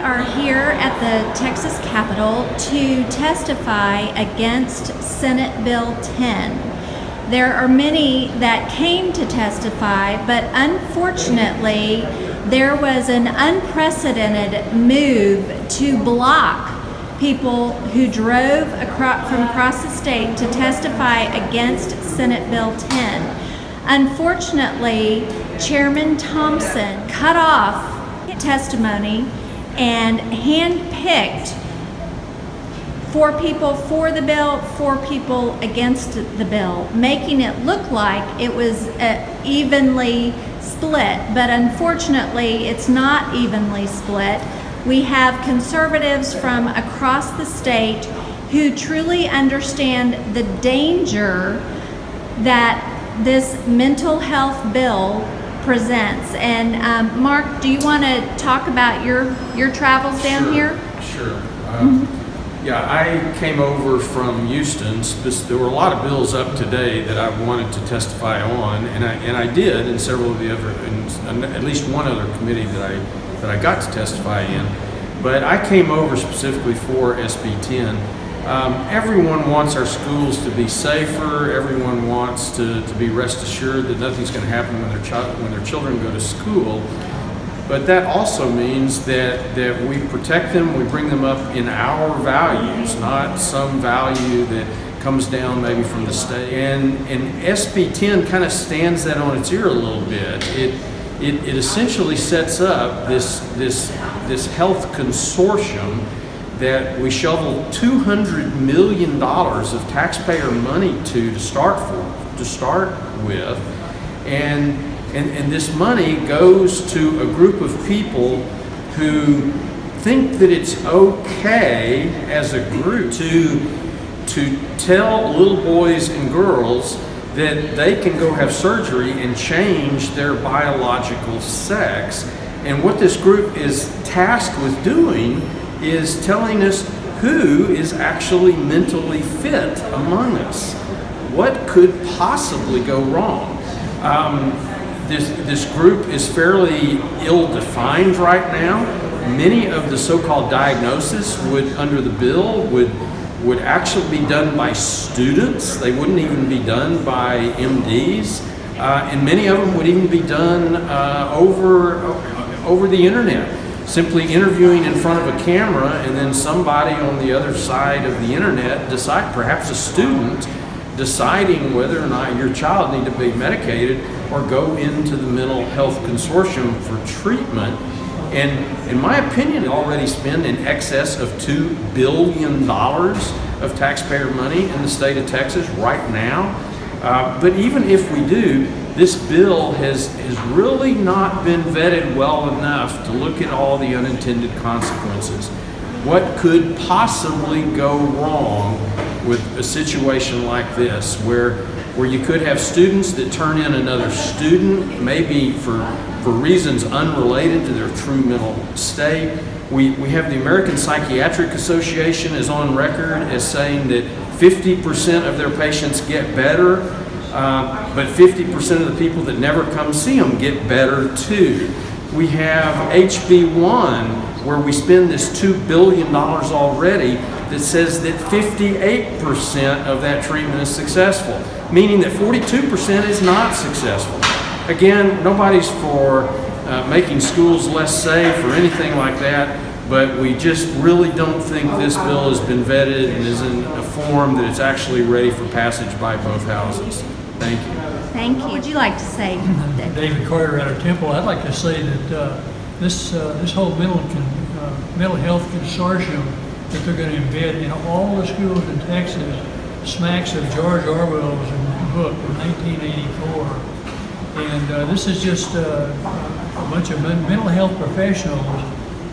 are here at the Texas Capitol to testify against Senate Bill 10. There are many that came to testify, but unfortunately, there was an unprecedented move to block people who drove from across the state to testify against Senate Bill 10. Unfortunately, Chairman Thompson cut off testimony and handpicked 4 people for the bill, 4 people against the bill, making it look like it was evenly split. But unfortunately, it's not evenly split. We have conservatives from across the state who truly understand the danger that this mental health bill presents. And Mark, do you want to talk about your travels down here? Sure. Yeah, I came over from Houston. There were a lot of bills up today that I wanted to testify on, and I did in several of the other, in at least one other committee that I got to testify in. But I came over specifically for SB10. Everyone wants our schools to be safer. Everyone wants to be rest assured that nothing's going to happen when their children go to school. But that also means that we protect them, we bring them up in our values, not some value that comes down maybe from the state. And SB10 kind of stands that on its ear a little bit. It essentially sets up this health consortium that we shovel $200 million of taxpayer money to start with, and this money goes to a group of people who think that it's okay as a group to tell little boys and girls that they can go have surgery and change their biological sex. And what this group is tasked with doing is telling us who is actually mentally fit among us. What could possibly go wrong? This group is fairly ill-defined right now. Many of the so-called diagnoses under the bill would actually be done by students. They wouldn't even be done by MDs, and many of them would even be done over the internet. Simply interviewing in front of a camera, and then somebody on the other side of the internet perhaps a student, deciding whether or not your child need to be medicated or go into the mental health consortium for treatment. And in my opinion, they already spend in excess of $2 billion of taxpayer money in the state of Texas right now. But even if we do, this bill has really not been vetted well enough to look at all the unintended consequences. What could possibly go wrong with a situation like this, where you could have students that turn in another student, maybe for reasons unrelated to their true mental state. We have the American Psychiatric Association is on record as saying that 50% of their patients get better, but 50% of the people that never come see them get better too. We have HB1, where we spend this $2 billion already, that says that 58% of that treatment is successful, meaning that 42% is not successful. Again, nobody's for making schools less safe or anything like that, but we just really don't think this bill has been vetted and is in a form that it's actually ready for passage by both houses. Thank you. Thank you. What would you like to say, David? David Carter out of Temple. I'd like to say that this whole mental health consortium that they're going to embed in all the schools in Texas smacks of George Orwell's book from 1984. And this is just a bunch of mental health professionals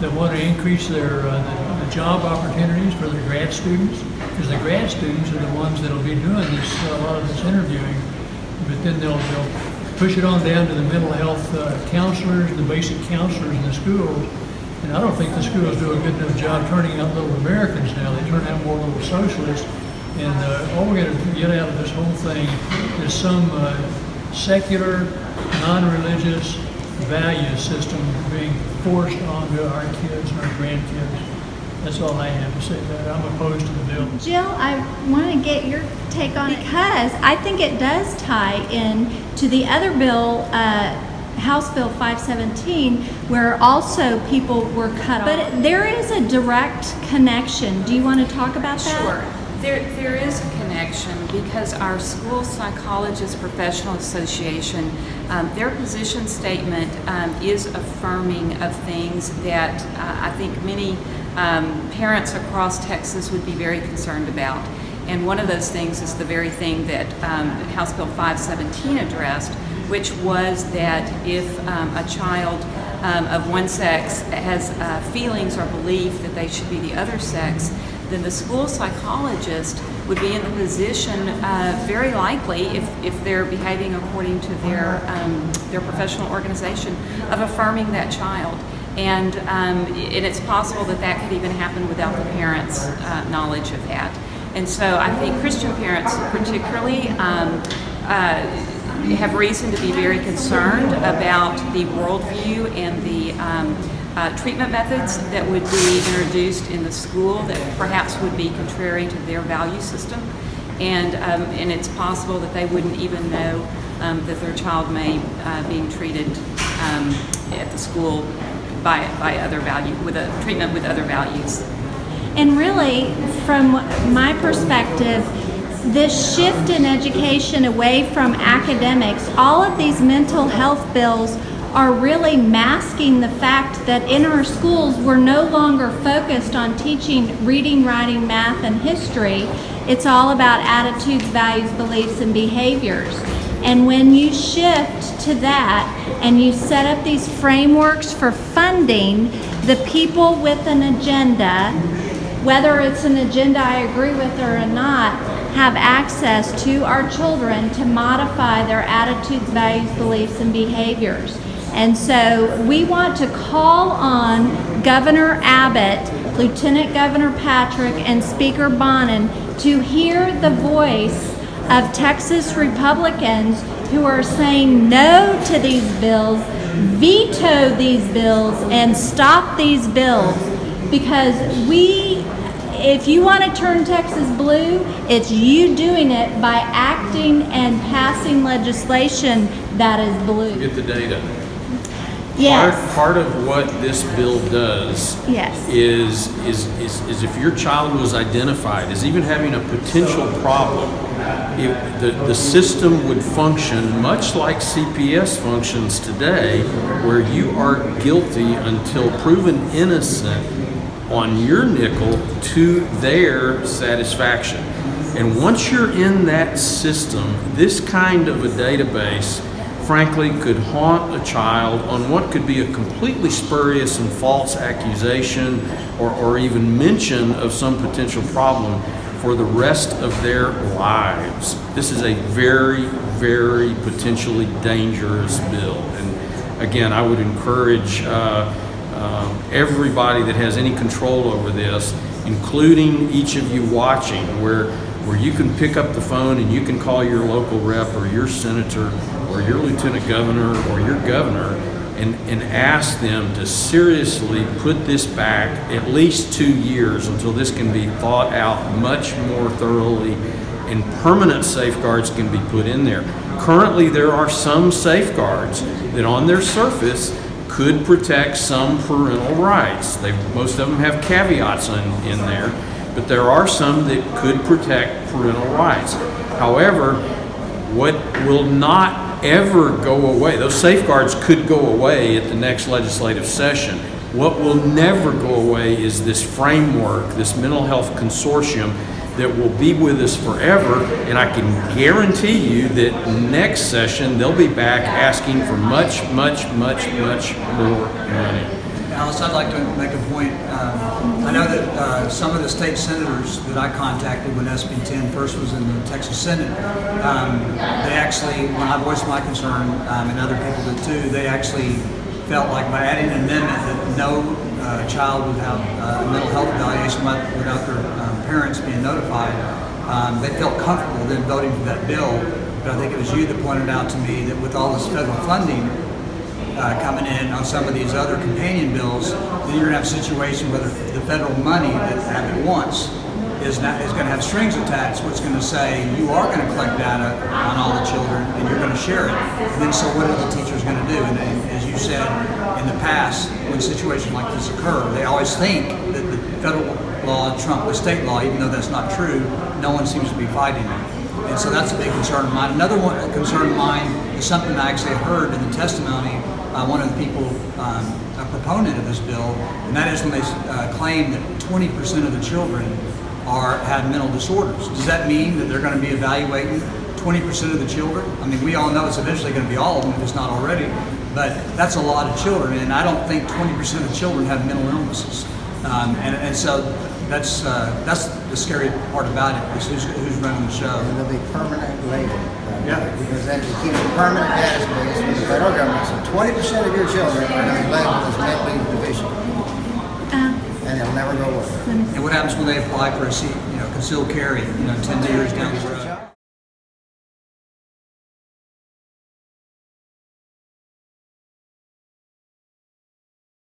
that want to increase their the job opportunities for their grad students, because the grad students are the ones that will be doing a lot of this interviewing. But then they'll push it on down to the mental health counselors, the basic counselors in the schools. And I don't think the schools do a good enough job turning out little Americans now. They turn out more little socialists. And all we're going to get out of this whole thing is some secular, non-religious value system being forced onto our kids and our grandkids. That's all I have to say about it. I'm opposed to the bill. Jill, I want to get your take on it because I think it does tie in to the other bill, House Bill 517, where also people were cut off. But there is a direct connection. Do you want to talk about that? Sure. There is a connection because our School Psychologists Professional Association, their position statement is affirming of things that I think many parents across Texas would be very concerned about. And one of those things is the very thing that House Bill 517 addressed, which was that if a child of one sex has feelings or belief that they should be the other sex, then the school psychologist would be in the position, very likely, if they're behaving according to their professional organization, of affirming that child. And it's possible that that could even happen without the parents' knowledge of that. And so I think Christian parents particularly have reason to be very concerned about the worldview and the treatment methods that would be introduced in the school that perhaps would be contrary to their value system. And it's possible that they wouldn't even know that their child may being treated at the school by other value, with a treatment with other values. And really, from my perspective, this shift in education away from academics, all of these mental health bills are really masking the fact that in our schools we're no longer focused on teaching reading, writing, math, and history. It's all about attitudes, values, beliefs, and behaviors. And when you shift to that and you set up these frameworks for funding, the people with an agenda, whether it's an agenda I agree with or not, have access to our children to modify their attitudes, values, beliefs, and behaviors. And so we want to call on Governor Abbott, Lieutenant Governor Patrick, and Speaker Bonin to hear the voice of Texas Republicans who are saying no to these bills, veto these bills, and stop these bills. Because if you want to turn Texas blue, it's you doing it by acting and passing legislation that is blue. Get the data. Yes. Part of what this bill does Yes. is if your child was identified as even having a potential problem, the system would function much like CPS functions today, where you are guilty until proven innocent on your nickel to their satisfaction. And once you're in that system, this kind of a database frankly could haunt a child on what could be a completely spurious and false accusation or even mention of some potential problem for the rest of their lives. This is a very, very potentially dangerous bill. And again, I would encourage everybody that has any control over this, including each of you watching, where you can pick up the phone and you can call your local rep or your senator or your lieutenant governor or your governor and ask them to seriously put this back at least 2 years until this can be thought out much more thoroughly and permanent safeguards can be put in there. Currently, there are some safeguards that on their surface could protect some parental rights. Most of them have caveats in there, but there are some that could protect parental rights. However, what will not ever go away, those safeguards could go away at the next legislative session. What will never go away is this framework, this mental health consortium that will be with us forever, and I can guarantee you that next session they'll be back asking for much, much, much, much more money. Alice, I'd like to make a point. I know that some of the state senators that I contacted when SB10 first was in the Texas Senate, they actually, when I voiced my concern, and other people did too, they actually felt like by adding an amendment that no child would have a mental health evaluation without their parents being notified, they felt comfortable then voting for that bill. But I think it was you that pointed out to me that with all this federal funding, coming in on some of these other companion bills, then you're going to have a situation where the federal money that Abbott wants is going to have strings attached, which is going to say you are going to collect data on all the children and you're going to share it. And then so what are the teachers going to do? And as you said, in the past, when situations like this occur, they always think that the federal law trump the state law, even though that's not true. No one seems to be fighting it. And so that's a big concern of mine. Another concern of mine is something I actually heard in the testimony, one of the people, a proponent of this bill, and that is when they claim that 20% of the children have mental disorders. Does that mean that they're going to be evaluating 20% of the children? I mean, we all know it's eventually going to be all of them if it's not already, but that's a lot of children, and I don't think 20% of the children have mental illnesses. And so that's the scary part about it, is who's running the show. And they'll be permanent label. Yeah. Because then you keep a permanent database with the federal government. So 20% of your children are going to be labeled as mentally deficient. And they'll never go away. And what happens when they apply for a concealed carry, 10 years down the road?